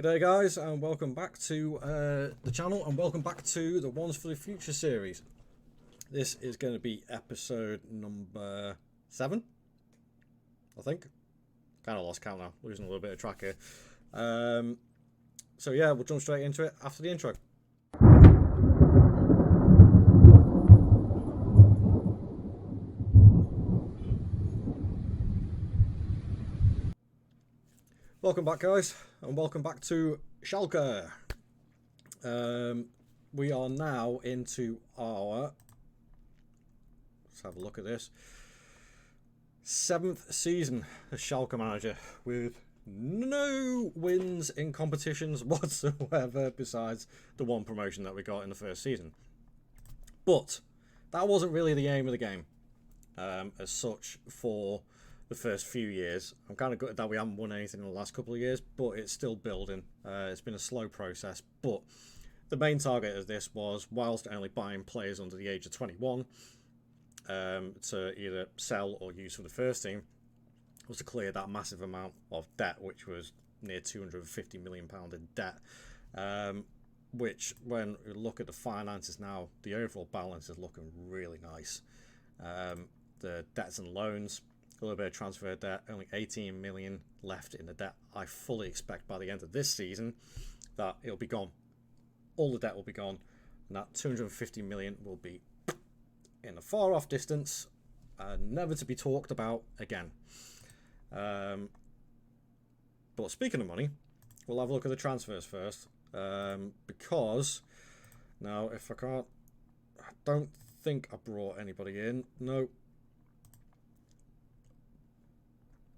G'day guys, and welcome back to the channel, and welcome back to the Ones for the Future series. This is going to be episode number 7, I think. Kind of lost count now, losing a little bit of track here. So yeah, we'll jump straight into it after the intro. Welcome back guys, and welcome back to Schalke. We are now into our, let's have a look at this, 7th season as Schalke manager, with no wins in competitions whatsoever besides the one promotion that we got in the first season. But that wasn't really the aim of the game as such for the first few years. I'm kind of gutted that we haven't won anything in the last couple of years, but it's still building. It's been a slow process, but the main target of this was, whilst only buying players under the age of 21 to either sell or use for the first team, was to clear that massive amount of debt, which was near £250 million in debt, which, when we look at the finances now, the overall balance is looking really nice. The debts and loans, a little bit of transfer debt, only 18 million left in the debt. I fully expect by the end of this season that it'll be gone. All the debt will be gone, and that 250 million will be in a far off distance, never to be talked about again. But speaking of money, we'll have a look at the transfers first, because now, if I don't think I brought anybody in. No.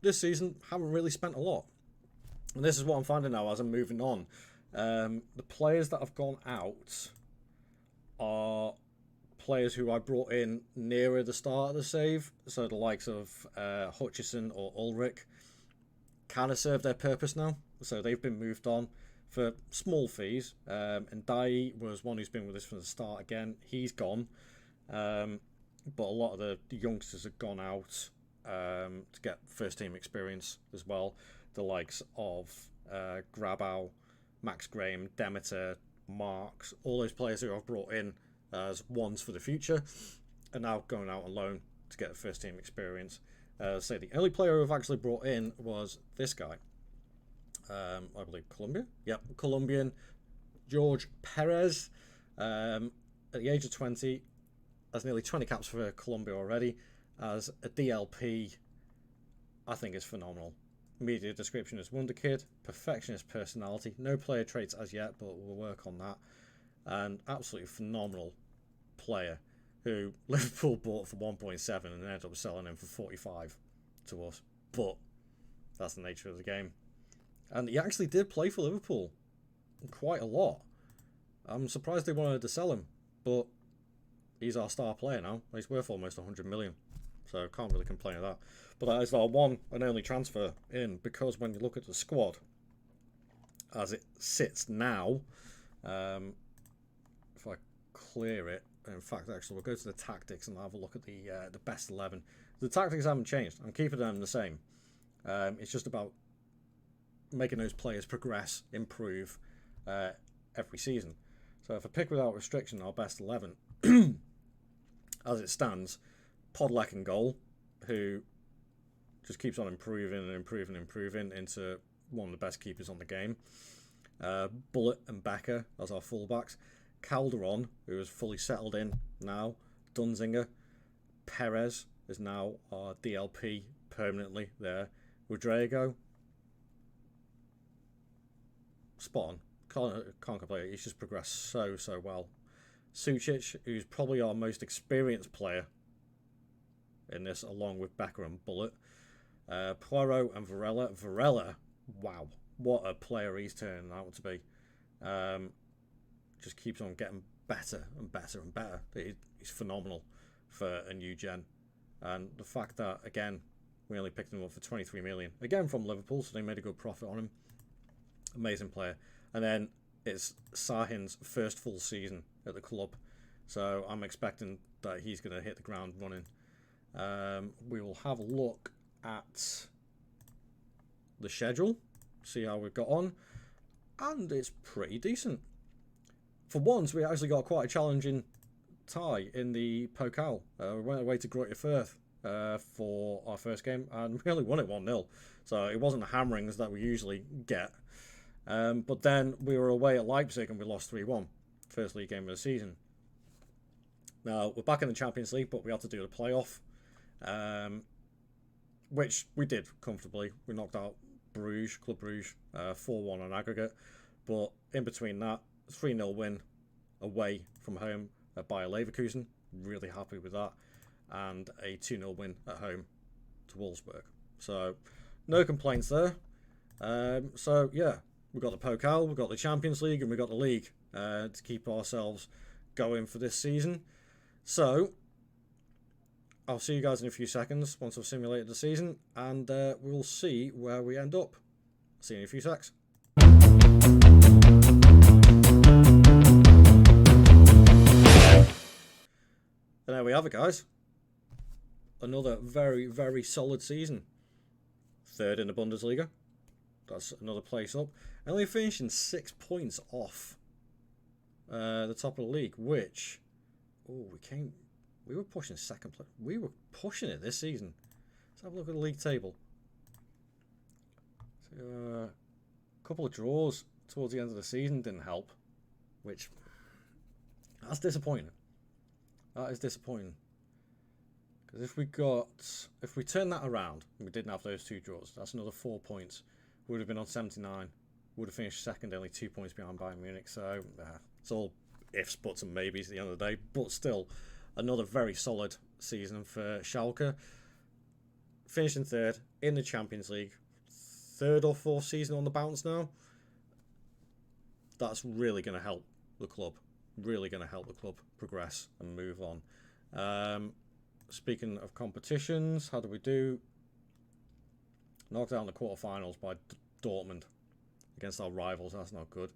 This season, haven't really spent a lot. And this is what I'm finding now as I'm moving on. The players that have gone out are players who I brought in nearer the start of the save. So the likes of Hutchison or Ulrich kind of serve their purpose now. So they've been moved on for small fees. And Dai was one who's been with us from the start again. He's gone. But a lot of the youngsters have gone out to get first team experience as well. The likes of Grabau, Max Graham, Demeter, Marks, all those players who I've brought in as ones for the future are now going out on loan to get first team experience. So the only player who I've actually brought in was this guy. I believe Colombia. Yep, Colombian George Perez. At the age of 20, has nearly 20 caps for Colombia already. As a DLP, I think is phenomenal. Media description is wonder kid, perfectionist personality, no player traits as yet, but we'll work on that. And absolutely phenomenal player who Liverpool bought for 1.7 and ended up selling him for 45 to us. But that's the nature of the game. And he actually did play for Liverpool quite a lot. I'm surprised they wanted to sell him, but he's our star player now. He's worth almost 100 million. So can't really complain of that. But that is our one and only transfer in, because when you look at the squad as it sits now, if I clear it, in fact, actually, we'll go to the tactics and have a look at the best 11. The tactics haven't changed. I'm keeping them the same. It's just about making those players progress, improve every season. So if I pick without restriction our best 11, as it stands, Podlak in goal, who just keeps on improving and improving and improving into one of the best keepers on the game. Bullet and Becker as our fullbacks. Calderon, who is fully settled in now. Dunzinger. Perez is now our DLP permanently there. Rodrigo. Spot on. Can't complain. He's just progressed so well. Sucic, who's probably our most experienced player in this, along with Becker and Bullet. Poirot and Varela. Varela, wow, what a player he's turning out to be. Just keeps on getting better and better and better. He's phenomenal for a new gen. And the fact that, again, we only picked him up for 23 million. Again, from Liverpool, so they made a good profit on him. Amazing player. And then it's Sahin's first full season at the club. So I'm expecting that he's going to hit the ground running. We will have a look at the schedule, see how we've got on. and it's pretty decent. For once, we actually got quite a challenging tie in the Pokal. We went away to Greuther Fürth for our first game, and we only won it 1-0. So it wasn't the hammerings that we usually get. But then we were away at Leipzig and we lost 3-1. First league game of the season. Now, we're back in the Champions League, but we had to do the playoff, which we did comfortably. We knocked out Club Bruges, 4-1 on aggregate. But in between that, 3-0 win away from home at Bayer Leverkusen. Really happy with that. And a 2-0 win at home to Wolfsburg. So, no complaints there. So, yeah, we've got the Pokal, we've got the Champions League, and we've got the league to keep ourselves going for this season. So, I'll see you guys in a few seconds once I've simulated the season, and we'll see where we end up. See you in a few secs. And there we have it, guys. Another very, very solid season. Third in the Bundesliga. That's another place up. And only finishing 6 points off the top of the league, which... Oh, we were pushing second place. We were pushing it this season. Let's have a look at the league table. So, a couple of draws towards the end of the season didn't help, which that's disappointing. That is disappointing. Because if we turn that around and we didn't have those 2 draws, that's another 4 points. We would have been on 79. Would have finished second, only 2 points behind Bayern Munich. So it's all ifs, buts, and maybes at the end of the day. But still, another very solid season for Schalke. Finishing third in the Champions League. 3rd or 4th season on the bounce now. That's really going to help the club. Really going to help the club progress and move on. Speaking of competitions, how do we do? Knocked out in the quarterfinals by Dortmund against our rivals. That's not good.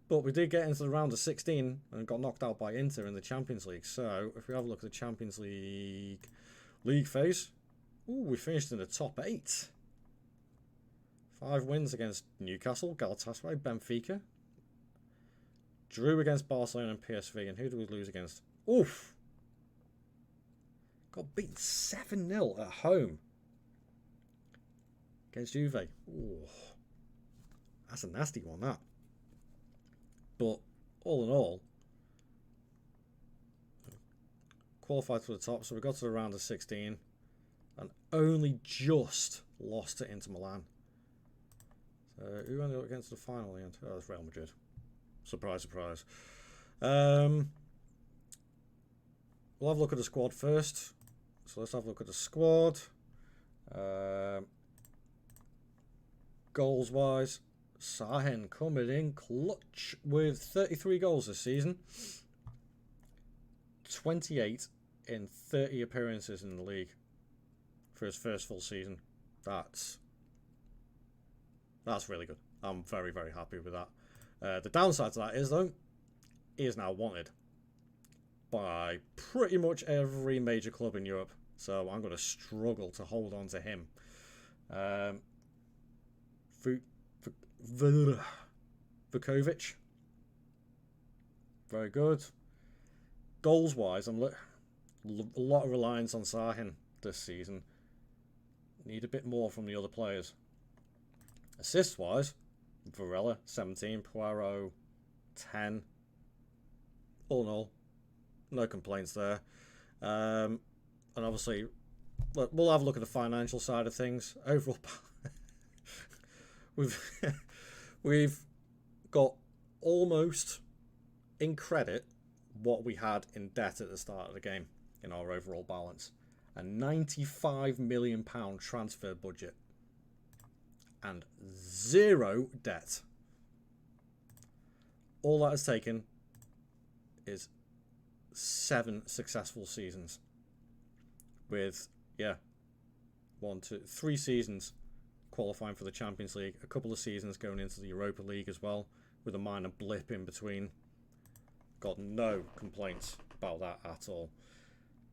But we did get into the round of 16 and got knocked out by Inter in the Champions League. So if we have a look at the Champions League phase, we finished in the top 8. 5 wins against Newcastle, Galatasaray, Benfica. Drew against Barcelona and PSV. And who did we lose against? Oof! Got beaten 7-0 at home against Juve. Ooh. That's a nasty one, that. But all in all, qualified for the top. So we got to the round of 16 and only just lost to Inter Milan. So who ended up against the final in the end? Oh, it's Real Madrid. Surprise, surprise. We'll have a look at the squad first. So let's have a look at the squad. Goals wise, Sahin coming in clutch with 33 goals this season. 28 in 30 appearances in the league for his first full season. That's really good. I'm very, very happy with that. The downside to that is, though, he is now wanted by pretty much every major club in Europe. So I'm going to struggle to hold on to him. Vukovic. Very good. Goals-wise, I'm a lot of reliance on Sahin this season. Need a bit more from the other players. Assists-wise, Varela, 17. Poirot, 10. All in all, no complaints there. And obviously, we'll have a look at the financial side of things. Overall, we've got almost in credit what we had in debt at the start of the game in our overall balance. A £95 million transfer budget and 0 debt. All that has taken is 7 successful seasons with 3 seasons qualifying for the Champions League, a couple of seasons going into the Europa League as well, with a minor blip in between. Got no complaints about that at all.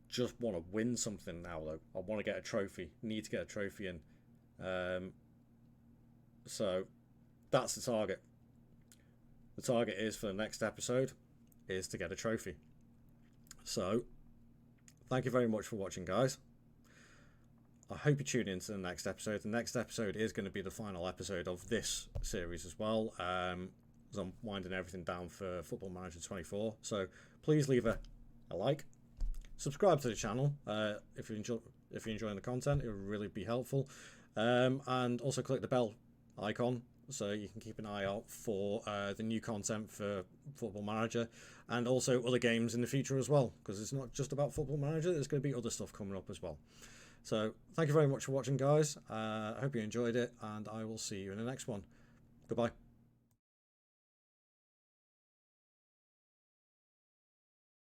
Just want to win something now, though. I want to get a trophy. Need to get a trophy in. So that's the target. the target is for the next episode is to get a trophy. So, thank you very much for watching, guys. I hope you tune in to the next episode. The next episode is going to be the final episode of this series as well, as I'm winding everything down for Football Manager 24. So please leave a like, subscribe to the channel if you're enjoying the content. It would really be helpful, and also click the bell icon so you can keep an eye out for the new content for Football Manager and also other games in the future as well, because it's not just about Football Manager. There's going to be other stuff coming up as well. So thank you very much for watching, guys. I hope you enjoyed it, and I will see you in the next one. Goodbye.